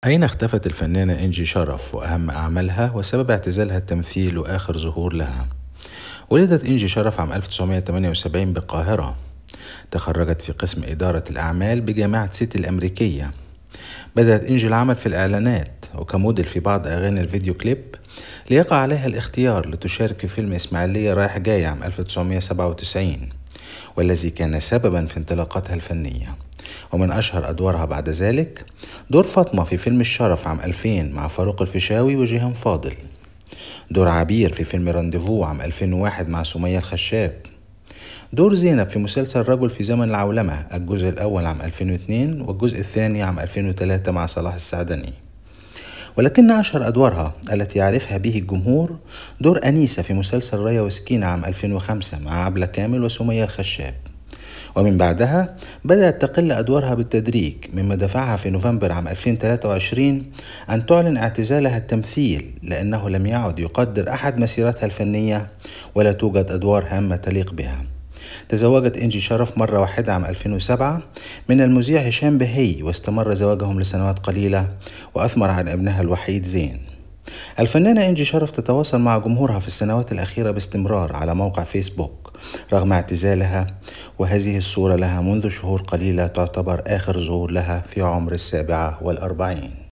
أين اختفت الفنانة إنجي شرف وأهم أعمالها وسبب اعتزالها التمثيل وآخر ظهور لها؟ ولدت إنجي شرف عام 1978 بالقاهرة. تخرجت في قسم إدارة الأعمال بجامعة سيتي الأمريكية. بدأت إنجي العمل في الإعلانات وكموديل في بعض أغاني الفيديو كليب، ليقع عليها الاختيار لتشارك في فيلم إسماعيلية رايح جاي عام 1997، والذي كان سببا في انطلاقتها الفنية. ومن أشهر أدوارها بعد ذلك دور فاطمة في فيلم الشرف عام 2000 مع فاروق الفيشاوي وجيهان فاضل، دور عبير في فيلم رانديفو عام 2001 مع سمية الخشاب، دور زينب في مسلسل رجل في زمن العولمة الجزء الأول عام 2002 والجزء الثاني عام 2003 مع صلاح السعدني. ولكن أشهر أدوارها التي يعرفها به الجمهور دور أنيسة في مسلسل رايا وسكينة عام 2005 مع عبلة كامل وسمية الخشاب. ومن بعدها بدأت تقل أدوارها بالتدريج، مما دفعها في نوفمبر عام 2023 أن تعلن اعتزالها التمثيل، لأنه لم يعد يقدر أحد مسيرتها الفنية ولا توجد أدوار هامة تليق بها. تزوجت إنجي شرف مرة واحدة عام 2007 من المذيع هشام بهي، واستمر زواجهم لسنوات قليلة وأثمر عن ابنها الوحيد زين. الفنانة إنجي شرف تتواصل مع جمهورها في السنوات الأخيرة باستمرار على موقع فيسبوك رغم اعتزالها، وهذه الصورة لها منذ شهور قليلة تعتبر آخر ظهور لها في عمر 47.